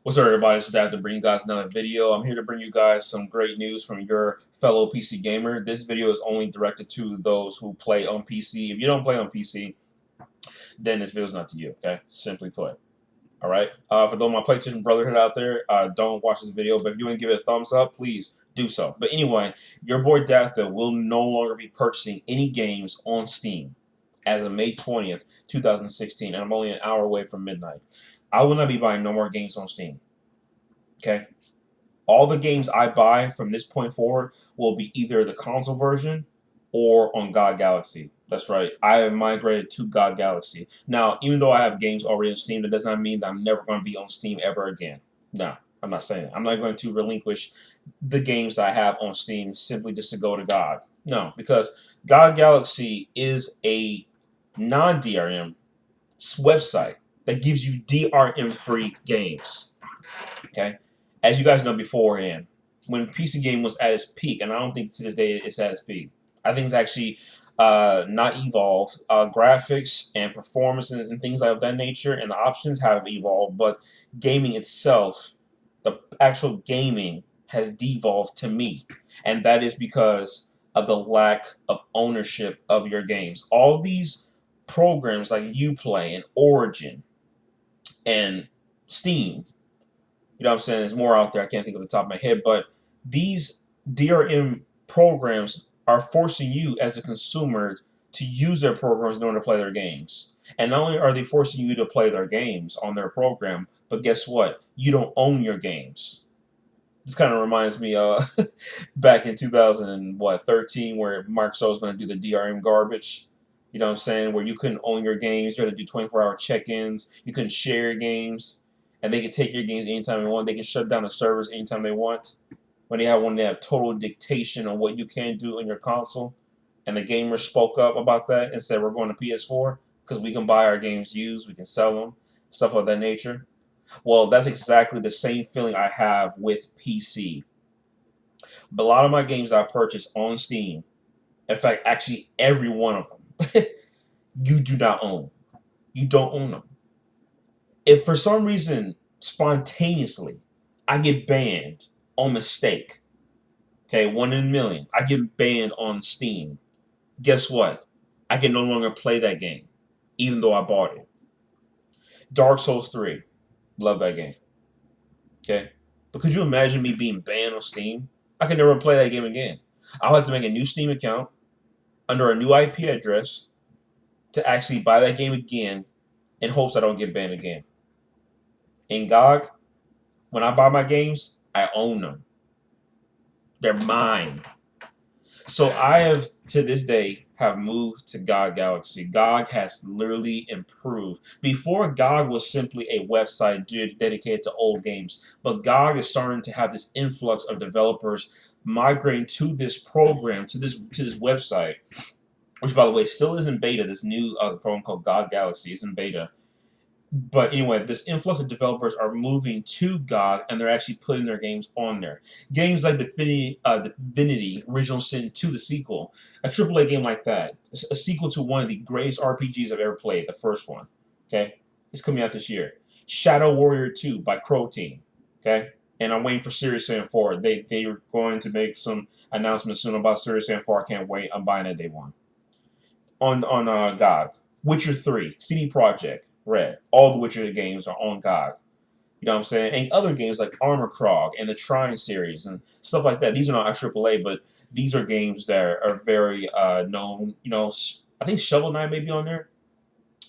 What's up, everybody? It's Dad to bring you guys another video. I'm here to bring you guys some great news from your fellow PC gamer. This video is only directed to those who play on PC. If you don't play on PC, then this video is not to you, okay? Simply put. All right? For those of my PlayStation Brotherhood out there, don't watch this video, but if you want to give it a thumbs up, please do so. But anyway, your boy dathip will no longer be purchasing any games on Steam as of May 20th, 2016, and I'm only an hour away from midnight. I will not be buying no more games on Steam. Okay? All the games I buy from this point forward will be either the console version or on GOG Galaxy. That's right. I have migrated to GOG Galaxy. Now, even though I have games already on Steam, that does not mean that I'm never going to be on Steam ever again. No, I'm not saying that. I'm not going to relinquish the games I have on Steam simply just to go to GOG. No, because GOG Galaxy is a non-DRM website that gives you DRM-free games. Okay? As you guys know beforehand, when PC game was at its peak, and I don't think to this day it's at its peak, I think it's actually not evolved. Graphics and performance and things like that nature and the options have evolved, but gaming itself, the actual gaming, has devolved to me. And that is because of the lack of ownership of your games. All these programs like Uplay and Origin and Steam, you know what I'm saying, there's more out there, I can't think of the top of my head, but these DRM programs are forcing you as a consumer to use their programs in order to play their games. And not only are they forcing you to play their games on their program, but guess what? You don't own your games. This kind of reminds me of back in 2013 where Microsoft was going to do the DRM garbage. You know what I'm saying? Where you couldn't own your games, you had to do 24-hour check-ins, you couldn't share your games, and they could take your games anytime they want. They can shut down the servers anytime they want. When they have total dictation on what you can do on your console, and the gamers spoke up about that and said we're going to PS4 because we can buy our games used, we can sell them, stuff of that nature. Well, that's exactly the same feeling I have with PC. But a lot of my games I purchase on Steam, in fact, actually every one of them, you do not own. You don't own them. If for some reason, spontaneously, I get banned on mistake, okay, 1 in a million, I get banned on Steam, guess what? I can no longer play that game, even though I bought it. Dark Souls 3, love that game, okay? But could you imagine me being banned on Steam? I can never play that game again. I'll have to make a new Steam account under a new IP address to actually buy that game again in hopes I don't get banned again. In GOG, when I buy my games, I own them. They're mine. So I have, to this day, have moved to GOG Galaxy. GOG has literally improved. Before, GOG was simply a website dedicated to old games. But GOG is starting to have this influx of developers migrating to this program, to this website, which, by the way, still is in beta. This new program called GOG Galaxy is in beta. But anyway, this influx of developers are moving to GOG, and they're actually putting their games on there. Games like Divinity Original Sin 2, the sequel, a AAA game like that, a sequel to one of the greatest RPGs I've ever played, the first one. Okay, it's coming out this year. Shadow Warrior 2 by Crow Team. Okay, and I'm waiting for Serious Sam 4. They are going to make some announcements soon about Serious Sam 4. I can't wait. I'm buying it day one. On GOG, Witcher 3, CD Projekt Red. All the Witcher games are on GOG. You know what I'm saying? And other games like Armor Krog and the Trine series and stuff like that. These are not AAA, but these are games that are very known. You know, I think Shovel Knight may be on there.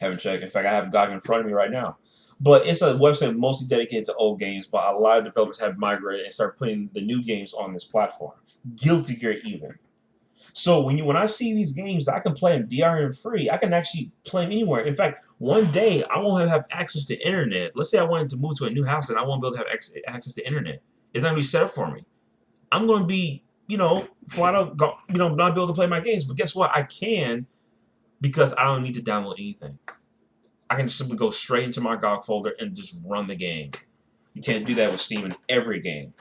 Haven't checked. In fact, I have GOG in front of me right now. But it's a website mostly dedicated to old games, but a lot of developers have migrated and started putting the new games on this platform. Guilty Gear even. So when I see these games, I can play them DRM free. I can actually play them anywhere. In fact, one day I won't have access to internet. Let's say I wanted to move to a new house and I won't be able to have access to internet. It's not going to be set up for me. I'm going to be, flat out, not be able to play my games. But guess what? I can, because I don't need to download anything. I can simply go straight into my GOG folder and just run the game. You can't do that with Steam in every game,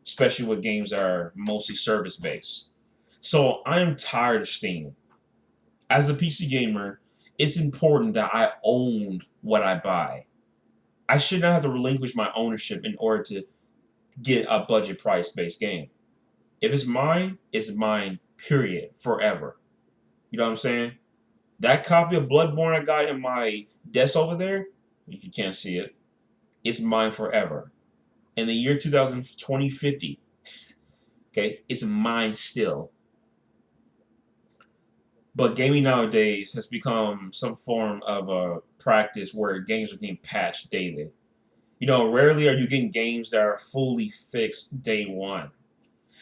especially with games that are mostly service-based. So I'm tired of Steam. As a PC gamer, it's important that I own what I buy. I should not have to relinquish my ownership in order to get a budget price based game. If it's mine, period, forever. You know what I'm saying? That copy of Bloodborne I got in my desk over there, you can't see it, it's mine forever. In the year 2050, okay, it's mine still. But gaming nowadays has become some form of a practice where games are getting patched daily. You know, rarely are you getting games that are fully fixed day one.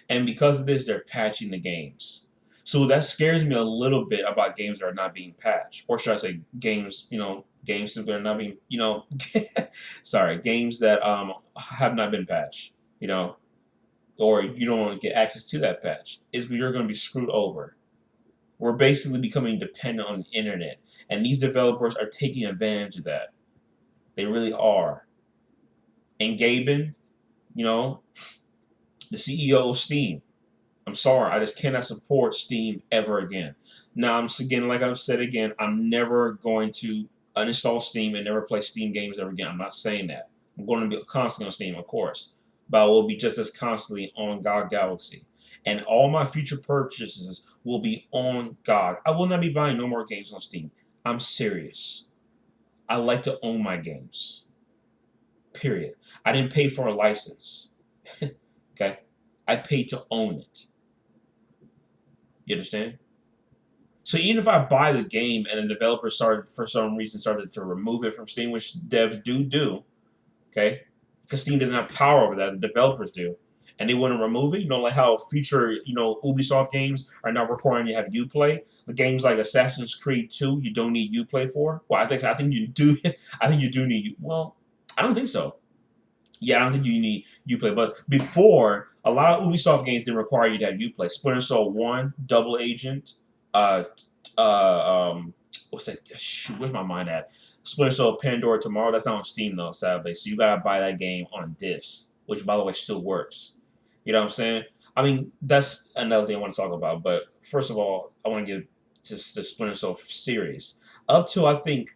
And because of this, they're patching the games. So that scares me a little bit about games that are not being patched. Or should I say games, games that are not being, sorry, games that have not been patched, or you don't want to get access to that patch. You're going to be screwed over. We're basically becoming dependent on the internet. And these developers are taking advantage of that. They really are. And Gaben, the CEO of Steam, I'm sorry, I just cannot support Steam ever again. Now, like I've said again, I'm never going to uninstall Steam and never play Steam games ever again. I'm not saying that. I'm going to be constantly on Steam, of course, but I will be just as constantly on GOG Galaxy. And all my future purchases will be on GOG. I will not be buying no more games on Steam. I'm serious. I like to own my games. Period. I didn't pay for a license. Okay? I paid to own it. You understand? So even if I buy the game and the developer for some reason started to remove it from Steam, which devs do, okay? Because Steam doesn't have power over that, the developers do. And they want to remove it, like how future, Ubisoft games are now requiring you to have Uplay. The games like Assassin's Creed 2, you don't need Uplay for. Well, I think you do. I think you do need. Well, I don't think so. Yeah, I don't think you need Uplay. But before, a lot of Ubisoft games didn't require you to have Uplay. Splinter Cell 1, Double Agent, uh, what's that? Shoot, where's my mind at? Splinter Cell Pandora Tomorrow. That's not on Steam though, sadly. So you gotta buy that game on disc, which by the way still works. You know what I'm saying? I mean, that's another thing I want to talk about. But first of all, I want to get to the Splinter Cell series. Up to I think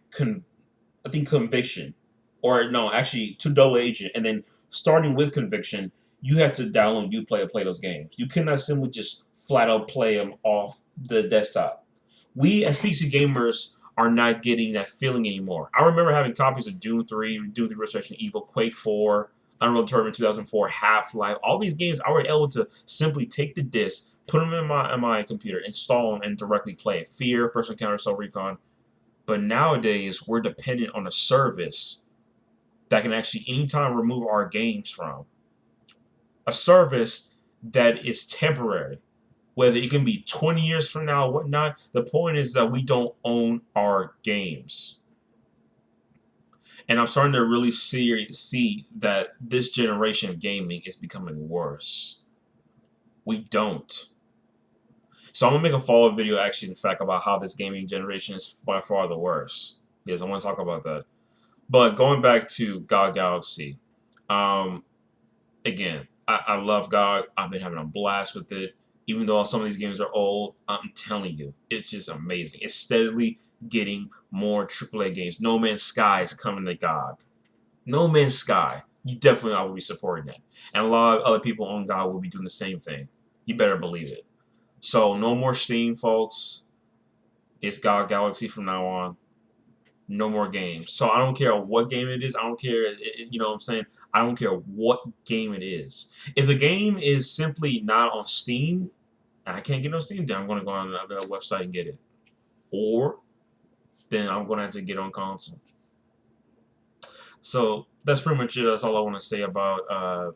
Conviction, or no, actually to Double Agent, and then starting with Conviction, you have to download Uplay to play those games. You cannot simply just flat out play them off the desktop. We as PC gamers are not getting that feeling anymore. I remember having copies of Doom 3, Doom 3 Resurrection Evil, Quake 4, Unreal Tournament 2004, Half-Life. All these games I were able to simply take the disc, put them in my computer, install them, and directly play. Fear, First Encounter, Soul Recon. But nowadays, we're dependent on a service that can actually anytime remove our games from. A service that is temporary. Whether it can be 20 years from now or whatnot, the point is that we don't own our games. And I'm starting to really see that this generation of gaming is becoming worse. We don't. So I'm going to make a follow-up video actually, in fact, about how this gaming generation is by far the worst. Yes, I want to talk about that. But going back to GOG Galaxy, again, I love GOG. I've been having a blast with it. Even though some of these games are old, I'm telling you, it's just amazing. It's steadily getting more AAA games. No Man's Sky is coming to GOG. No Man's Sky. You definitely I will be supporting that. And a lot of other people on GOG will be doing the same thing. You better believe it. So no more Steam, folks. It's GOG Galaxy from now on. No more games. So I don't care what game it is. I don't care, you know what I'm saying? I don't care what game it is. If the game is simply not on Steam, and I can't get no Steam, then I'm going to go on another website and get it. Or, then I'm going to have to get on console. So, that's pretty much it. That's all I want to say about,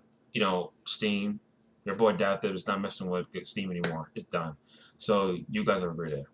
Steam. Your boy dathip is not messing with Steam anymore. It's done. So, you guys have a great day.